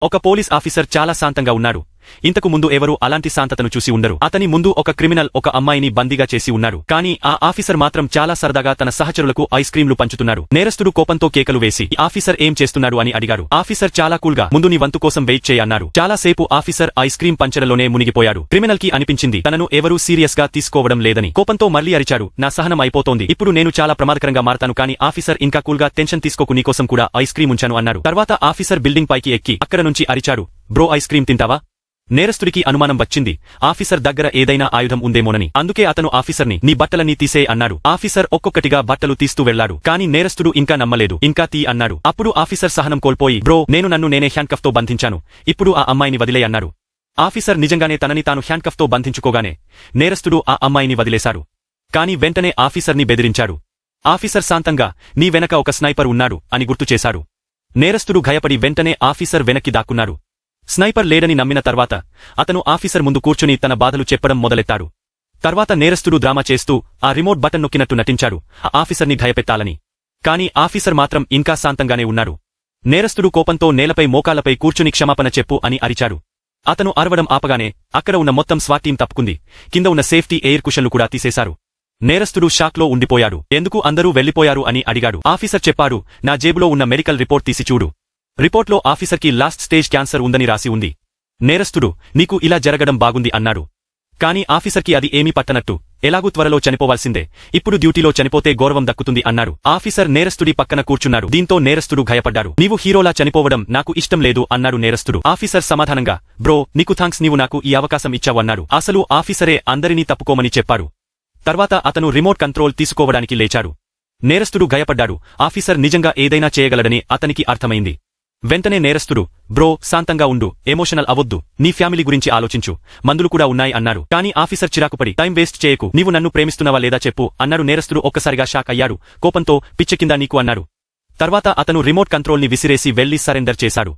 ఒక police officer చాలా శాంతంగా ఉన్నాడు. ఇంతకు ముందు ఎవరూ అలాంటి శాంతతను చూసి ఉండరు. అతని ముందు ఒక క్రిమినల్ ఒక అమ్మాయిని బందీగా చేసి ఉన్నాడు. కానీ ఆ ఆఫీసర్ మాత్రం చాలా సరదాగా తన సహచరులకు ఐస్ క్రీంలు పంచుతున్నాడు. నేరస్తుడు కోపంతో కేకలు వేసి ఈ ఆఫీసర్ ఏం చేస్తున్నాడు అని అడిగారు. ఆఫీసర్ చాలా కూల్ గా ముందు నీ వంతు కోసం వెయిట్ చేయన్నారు. చాలా సేపు ఆఫీసర్ ఐస్ క్రీం పంచడంలోనే మునిగిపోయాడు. క్రిమినల్ కి అనిపించింది తనను ఎవరూ సీరియస్ గా తీసుకోవడం లేదని. కోపంతో మళ్లీ అరిచాడు, నా సహనం అయిపోతోంది, ఇప్పుడు నేను చాలా ప్రమాదకరంగా మారతాను. కానీ ఆఫీసర్ ఇంకా కూల్ గా టెన్షన్ తీసుకోకు, నీకోసం కూడా ఐస్ క్రీం ఉంచాను అన్నారు. తర్వాత ఆఫీసర్ బిల్డింగ్ పైకి ఎక్కి అక్కడ నుంచి అరిచాడు, బ్రో ఐస్ క్రీం తింటావా? నేరస్తుడికి అనుమానం వచ్చింది ఆఫీసర్ దగ్గర ఏదైనా ఆయుధం ఉందేమోనని. అందుకే అతను ఆఫీసర్ని నీ బట్టలన్నీ తీసేయ్ అన్నాడు. ఆఫీసర్ ఒక్కొక్కటిగా బట్టలు తీస్తూ వెళ్లాడు. కానీ నేరస్తుడు ఇంకా నమ్మలేదు. ఇంకా తీ అన్నాడు. అప్పుడు ఆఫీసర్ సహనం కోల్పోయి, బ్రో నన్ను నేనే హ్యాండ్కఫ్ తో బంధించాను, ఇప్పుడు ఆ అమ్మాయిని వదిలేయ్ అన్నారు. ఆఫీసర్ నిజంగానే తనని తాను హ్యాండ్కఫ్ తో బంధించుకోగానే నేరస్తుడు ఆ అమ్మాయిని వదిలేశారు. కాని వెంటనే ఆఫీసర్ని బెదిరించాడు. ఆఫీసర్ శాంతంగా నీ వెనక ఒక స్నైపర్ ఉన్నాడు అని గుర్తు చేశాడు. నేరస్తుడు భయపడి వెంటనే ఆఫీసర్ వెనక్కి దాక్కున్నాడు. స్నైపర్ లేడని నమ్మిన తర్వాత అతను ఆఫీసర్ ముందు కూర్చుని తన బాధలు చెప్పడం మొదలెట్టాడు. తర్వాత నేరస్తుడు డ్రామా చేస్తూ ఆ రిమోట్ బటన్ నొక్కినట్టు నటించాడు ఆ ఆఫీసర్ని భయపెట్టాలని. కాని ఆఫీసర్ మాత్రం ఇంకా శాంతంగానే ఉన్నాడు. నేరస్తుడు కోపంతో నేలపై మోకాళ్లపై కూర్చుని క్షమాపణ చెప్పు అని అరిచాడు. అతను అరవడం ఆపగానే అక్కడ ఉన్న మొత్తం స్వాట్ టీం తప్పుకుంది. కింద ఉన్న సేఫ్టీ ఎయిర్ కుషన్లు కూడా తీసేశారు. నేరస్తుడు షాక్లో ఉండిపోయాడు. ఎందుకు అందరూ వెళ్లిపోయారు అని అడిగాడు. ఆఫీసర్ చెప్పాడు, నా జేబులో ఉన్న మెడికల్ రిపోర్ట్ తీసి చూడు. రిపోర్ట్లో ఆఫీసర్కి లాస్ట్ స్టేజ్ క్యాన్సర్ ఉందని రాసి ఉంది. నేరస్తుడు నీకు ఇలా జరగడం బాగుంది అన్నాడు. కాని ఆఫీసర్కి అది ఏమీ పట్టనట్టు, ఎలాగూ త్వరలో చనిపోవాల్సిందే, ఇప్పుడు డ్యూటీలో చనిపోతే గౌరవం దక్కుతుంది అన్నాడు. ఆఫీసర్ నేరస్తుడి పక్కన కూర్చున్నాడు. దీంతో నేరస్తుడు భయపడ్డాడు. నీవు హీరోలా చనిపోవడం నాకు ఇష్టం లేదు అన్నాడు నేరస్తుడు. ఆఫీసర్ సమాధానంగా, బ్రో నీకు థాంక్స్, నీవు నాకు ఈ అవకాశం ఇచ్చావన్నాడు. అసలు ఆఫీసరే అందరినీ తప్పుకోమని చెప్పాడు. తర్వాత అతను రిమోట్ కంట్రోల్ తీసుకోవడానికి లేచాడు. నేరస్తుడు భయపడ్డాడు. ఆఫీసర్ నిజంగా ఏదైనా చేయగలడని అతనికి అర్థమైంది. వెంటనే నేరస్తుడు, బ్రో శాంతంగా ఉండు, ఎమోషనల్ అవొద్దు, నీ ఫ్యామిలీ గురించి ఆలోచించు, మందులు కూడా ఉన్నాయి అన్నారు. కానీ ఆఫీసర్ చిరాకుపడి, టైం వేస్ట్ చేయకు, నీవు నన్ను ప్రేమిస్తున్నావా లేదా చెప్పు అన్నాడు. నేరస్తుడు ఒక్కసారిగా షాక్ అయ్యాడు. కోపంతో, పిచ్చెక్కిందా నీకు అన్నాడు. తర్వాత అతను రిమోట్ కంట్రోల్ని విసిరేసి వెళ్లి సరెండర్ చేశాడు.